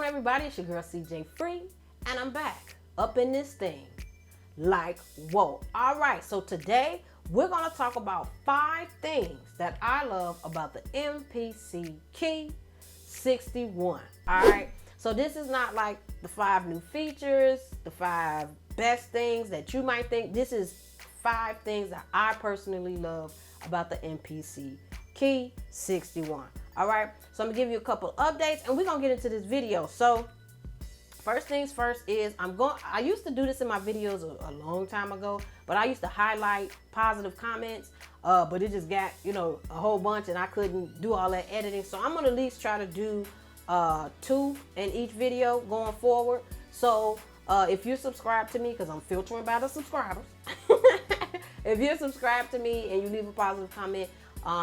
everybody? It's your girl CjFree, and I'm back up in this thing. Like, whoa. All right, so today we're going to talk about 5 things that I love about the MPC Key 61. All right, so this is not like the 5 new features, the 5 best things that you might think. This is 5 things that I personally love about the MPC Key 61. All right, so I'm gonna give you a couple updates and we're gonna get into this video. So first things first is I used to do this in my videos a long time ago, but I used to highlight positive comments, but it just got, a whole bunch and I couldn't do all that editing. So I'm gonna at least try to do 2 in each video going forward. So if you subscribe to me, because I'm filtering by the subscribers, if you're subscribed to me and you leave a positive comment,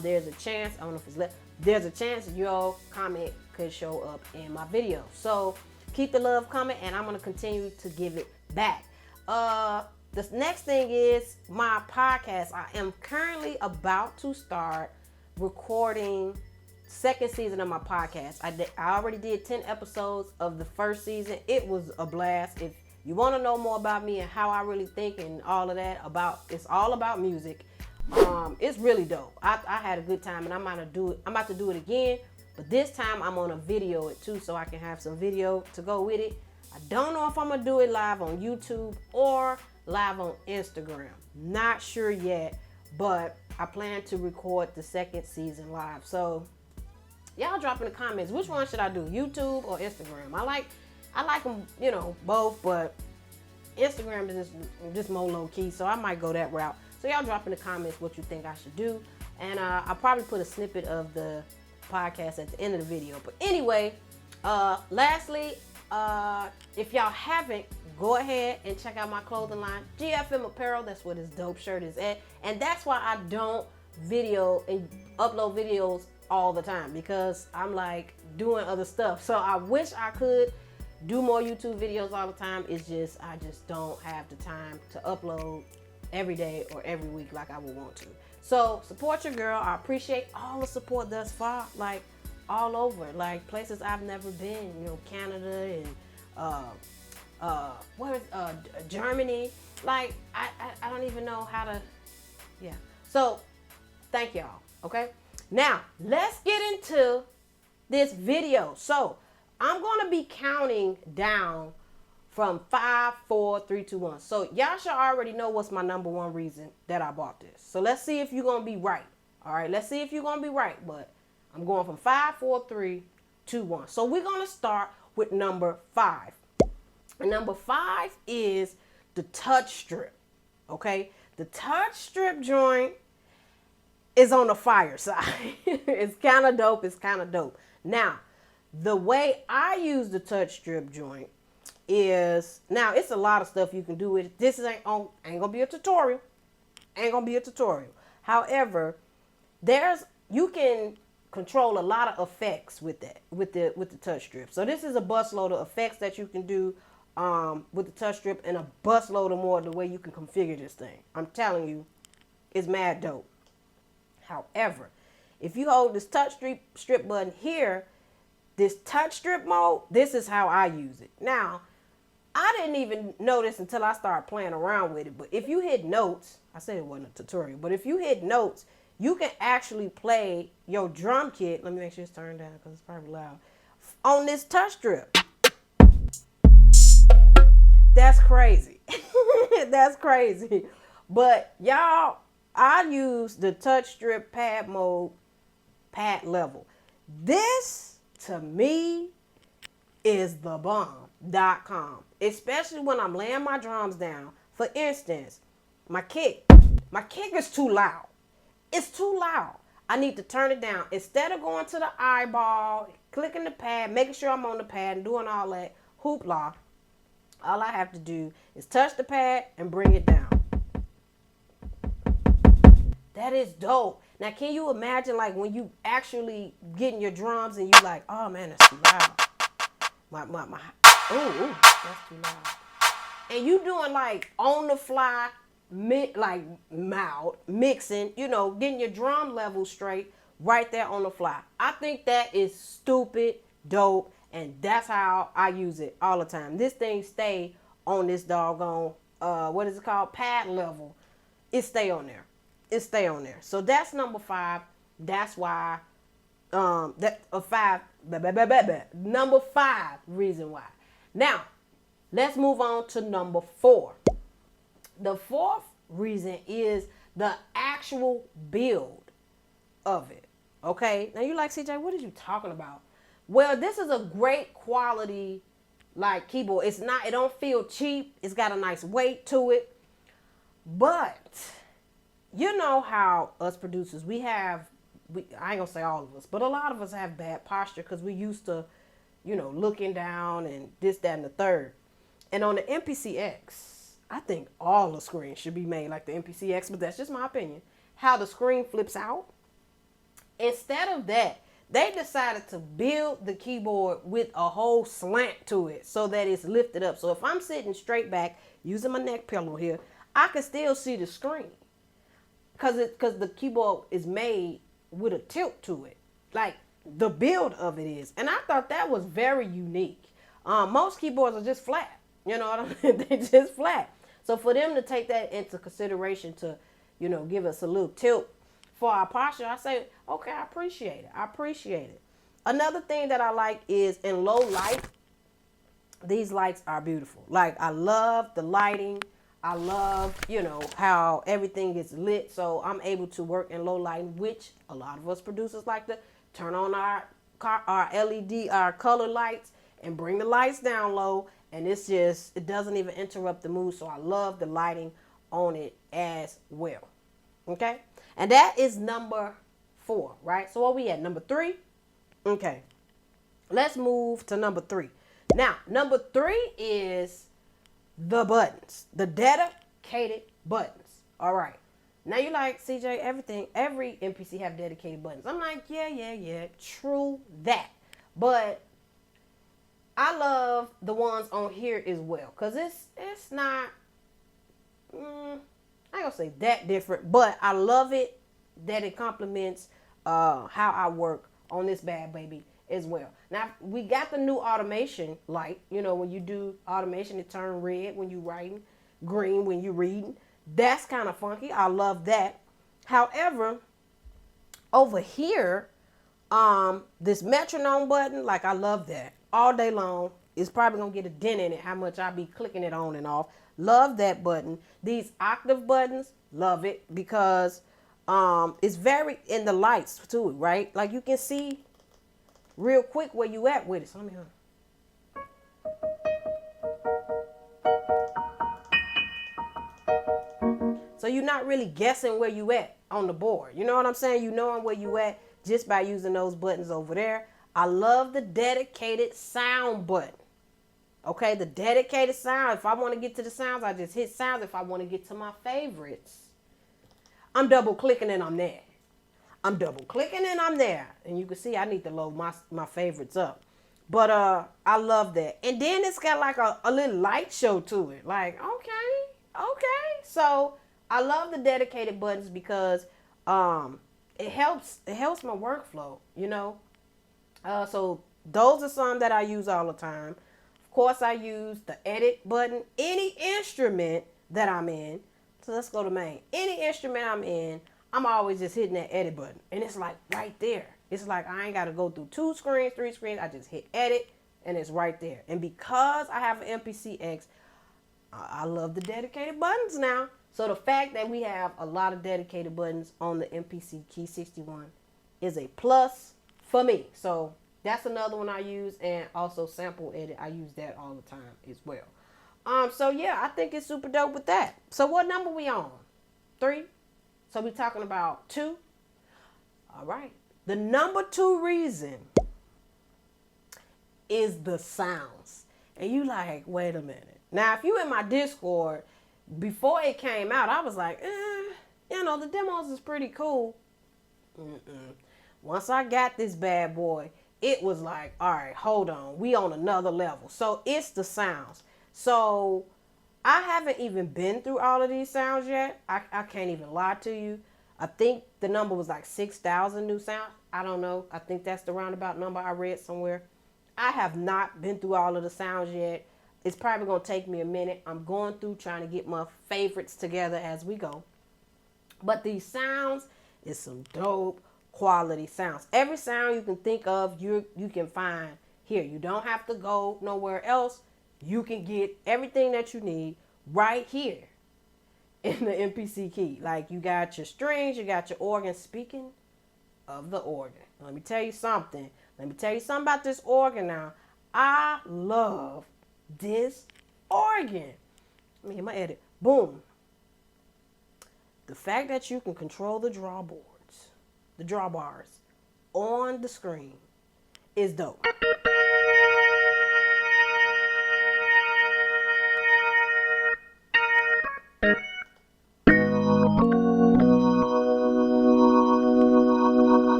there's a chance, I don't know if it's left, there's a chance your comment could show up in my video. So keep the love coming and I'm going to continue to give it back. The next thing is my podcast. I am currently about to start recording second season of my podcast. I already did 10 episodes of the first season. It was a blast. If you want to know more about me and how I really think and all of that, it's all about music. It's really dope. I had a good time and I'm about to do it again, but this time I'm on a video it too, so I can have some video to go with it. I don't know if I'm gonna do it live on YouTube or live on Instagram. Not sure yet, but I plan to record the second season live. So y'all drop in the comments, which one should I do, YouTube or Instagram? I like them, both, but Instagram is just more low key, so I might go that route. So y'all drop in the comments what you think I should do. And I'll probably put a snippet of the podcast at the end of the video. But anyway, lastly, if y'all haven't, go ahead and check out my clothing line, GFM Apparel. That's where this dope shirt is at. And that's why I don't upload videos all the time, because I'm like doing other stuff. So I wish I could do more YouTube videos all the time. It's just, I just don't have the time to upload every day or every week like I would want to. So support your girl. I appreciate all the support thus far, like all over, like places I've never been, Canada and Germany. Like I don't even know how to, yeah. So thank y'all. Okay, now let's get into this video. So I'm gonna be counting down from 5, 4, 3, 2, 1. So y'all should already know what's my number 1 reason that I bought this. So let's see if you're going to be right. All right, let's see if you're going to be right. But I'm going from 5, 4, 3, 2, 1. So we're going to start with number 5. And number 5 is the touch strip. Okay, the touch strip joint is on the fire side. It's kind of dope. It's kind of dope. Now, the way I use the touch strip joint is, now it's a lot of stuff you can do with it. This ain't gonna be a tutorial. However, you can control a lot of effects with that, with the touch strip. So this is a busload of effects that you can do with the touch strip, and a busload of more the way you can configure this thing. I'm telling you, it's mad dope. However, if you hold this touch strip button here, this touch strip mode, this is how I use it. Now, I didn't even notice until I started playing around with it, but if you hit notes, I said it wasn't a tutorial, but if you hit notes, you can actually play your drum kit. Let me make sure it's turned down because it's probably loud. On this touch strip. That's crazy. That's crazy. But y'all, I use the touch strip pad mode, pad level. This, to me, is the bomb.com, especially when I'm laying my drums down. For instance, my kick is too loud. It's too loud. I need to turn it down. Instead of going to the eyeball, clicking the pad, making sure I'm on the pad and doing all that hoopla, all I have to do is touch the pad and bring it down. That is dope. Now, can you imagine, like, when you actually getting your drums and you like, oh man, that's too loud. Ooh, that's too loud. And you doing like on the fly, mixing, getting your drum level straight right there on the fly. I think that is stupid dope, And that's how I use it all the time. This thing stay on this doggone, what is it called? Pad level. It stay on there. It stay on there. So that's number 5. That's why, number 5 reason why. Now, let's move on to number 4. The 4th reason is the actual build of it. Okay, now you like, CJ, what are you talking about? Well, this is a great quality like keyboard. It don't feel cheap. It's got a nice weight to it. But you know how us producers, I ain't gonna say all of us, but a lot of us have bad posture because we used to, looking down and this, that, and the third. And on the MPC-X, I think all the screens should be made like the MPC-X, but that's just my opinion. How the screen flips out. Instead of that, they decided to build the keyboard with a whole slant to it so that it's lifted up. So if I'm sitting straight back using my neck pillow here, I can still see the screen because the keyboard is made with a tilt to it, like the build of it is. And I thought that was very unique. Most keyboards are just flat. You know what I mean? They're just flat. So for them to take that into consideration to, give us a little tilt for our posture, I say, okay, I appreciate it. I appreciate it. Another thing that I like is in low light, these lights are beautiful. Like, I love the lighting. I love, how everything gets lit. So I'm able to work in low light, which a lot of us producers like to turn on our LED, our color lights, and bring the lights down low. And it doesn't even interrupt the mood. So I love the lighting on it as well. Okay. And that is number 4, right? So what we at? Number 3? Okay. Let's move to number 3. Now, number 3 is the buttons. The dedicated buttons. All right. Now you like, CJ, every MPC have dedicated buttons. I'm like, yeah. True that. But I love the ones on here as well. Because it's not... I ain't gonna say that different, but I love it that it complements how I work on this bad baby as well. Now, we got the new automation light. When you do automation, it turns red when you writing, green when you reading. That's kind of funky. I love that. However, over here, this metronome button, like, I love that all day long. It's probably gonna get a dent in it how much I be clicking it on and off. Love that button. These octave buttons, love it because it's very in the lights too, right? Like, you can see real quick where you at with it. So let me So you're not really guessing where you at on the board. You know what I'm saying? You knowing where you at just by using those buttons over there. I love the dedicated sound button. Okay, the dedicated sound. If I want to get to the sounds, I just hit sounds. If I want to get to my favorites, I'm double clicking and I'm there. I'm double clicking and I'm there. And you can see I need to load my favorites up. But I love that. And then it's got like a little light show to it. Like, okay. So I love the dedicated buttons because it helps my workflow, So those are some that I use all the time. Of course, I use the edit button. Any instrument that I'm in. So let's go to main. Any instrument I'm in, I'm always just hitting that edit button. And it's like right there. It's like I ain't got to go through 2 screens, 3 screens. I just hit edit and it's right there. And because I have an MPC-X, I love the dedicated buttons now. So the fact that we have a lot of dedicated buttons on the MPC Key 61 is a plus for me. So that's another one I use, and also sample edit. I use that all the time as well. So yeah, I think it's super dope with that. So what number we on? 3? So we talking about 2? All right. The number 2 reason is the sounds. And you like, wait a minute. Now, if you in my Discord, before it came out, I was like, the demos is pretty cool. Once I got this bad boy, it was like, all right, hold on. We on another level. So it's the sounds. So I haven't even been through all of these sounds yet. I can't even lie to you. I think the number was like 6,000 new sounds. I don't know. I think that's the roundabout number I read somewhere. I have not been through all of the sounds yet. It's probably going to take me a minute. I'm going through trying to get my favorites together as we go. But these sounds is some dope quality sounds. Every sound you can think of, you can find here. You don't have to go nowhere else. You can get everything that you need right here in the MPC Key. Like, you got your strings, you got your organ. Speaking of the organ, let me tell you something. Let me tell you something about this organ now. I love this organ. Let me get my edit. Boom. The fact that you can control the drawbars on the screen is dope.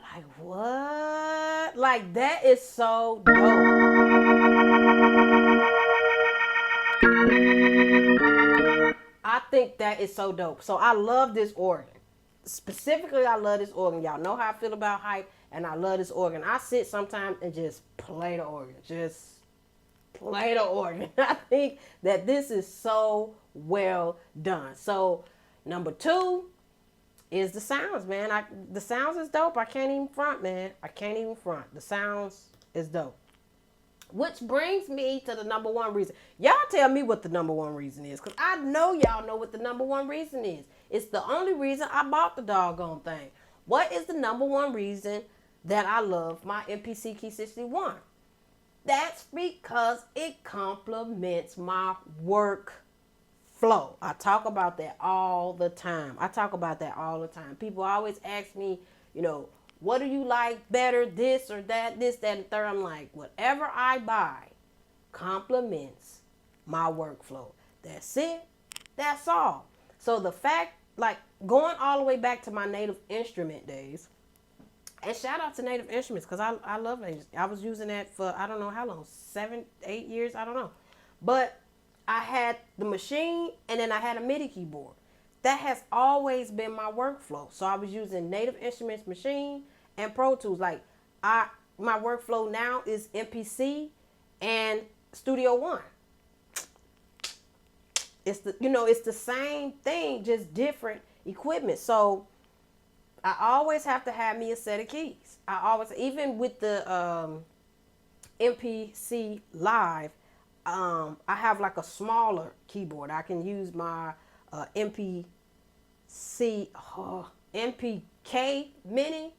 Like, what? Like, that is so dope. I think that is so dope. So I love this organ. Specifically, I love this organ. Y'all know how I feel about hype, and I love this organ. I sit sometimes and just play the organ. Just play the organ. I think that this is so well done. So number 2 is the sounds, man. The sounds is dope. I can't even front, man. I can't even front. The sounds is dope. Which brings me to the number 1 reason. Y'all tell me what the number 1 reason is, because I know y'all know what the number 1 reason is. It's the only reason I bought the doggone thing. What is the number 1 reason that I love my MPC Key 61? That's because it complements my work flow. I talk about that all the time. People always ask me, what do you like better, this or that, this, that, and third? I'm like, whatever I buy complements my workflow. That's it. That's all. So the fact, like, going all the way back to my Native Instrument days, and shout out to Native Instruments, because I love it. I was using that for, I don't know how long, 7, 8 years, I don't know. But I had the machine, and then I had a MIDI keyboard. That has always been my workflow. So I was using Native Instruments machine and Pro Tools. Like, my workflow now is MPC and Studio One. It's the same thing, just different equipment. So I always have to have me a set of keys. Even with the MPC Live, I have like a smaller keyboard. I can use my MPK Mini,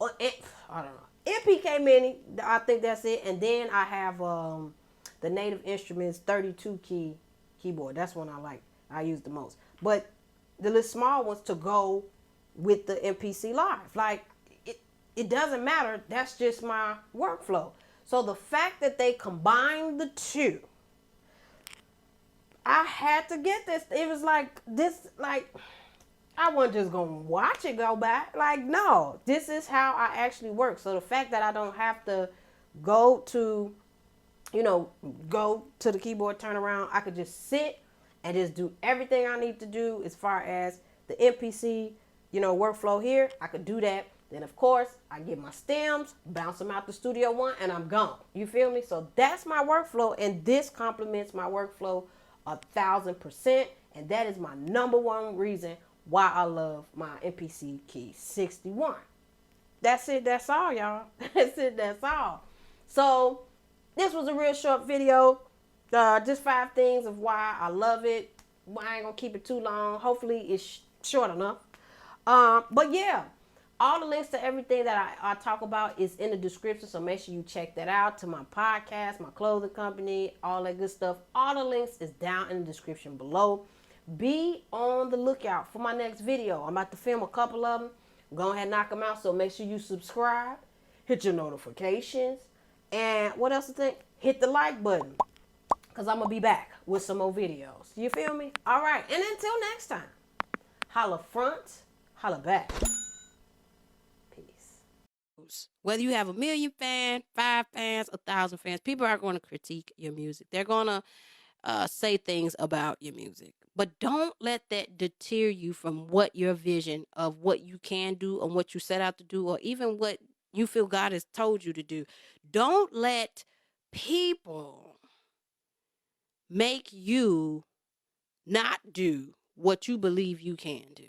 or I don't know, MPK Mini. I think that's it. And then I have the Native Instruments 32 key keyboard. That's one I use the most. But the little small ones to go with the MPC Live, like it doesn't matter. That's just my workflow. So the fact that they combined the two, I had to get this. It was like this, like I wasn't just gonna watch it go by. Like, no, this is how I actually work. So the fact that I don't have to go to the keyboard, turn around, I could just sit and just do everything I need to do as far as the MPC, workflow here. I could do that. Then, of course, I get my stems, bounce them out the Studio One, and I'm gone. You feel me? So that's my workflow, and this complements my workflow 1,000%. And that is my number 1 reason why I love my MPC Key 61. That's it. That's all, y'all. That's it. That's all. So this was a real short video. Just 5 things of why I love it. I ain't gonna keep it too long. Hopefully it's short enough. But yeah, all the links to everything that I talk about is in the description. So make sure you check that out, to my podcast, my clothing company, all that good stuff. All the links is down in the description below. Be on the lookout for my next video. I'm about to film a couple of them. Go ahead and knock them out. So make sure you subscribe, hit your notifications, and what else to think? Hit the like button, because I'm going to be back with some more videos. You feel me? All right. And until next time, holla front, holla back. Peace. Whether you have 1 million fans, 5 fans, 1,000 fans, people are going to critique your music. They're going to say things about your music. But don't let that deter you from what your vision of what you can do and what you set out to do, or even what you feel God has told you to do. Don't let people make you not do what you believe you can do.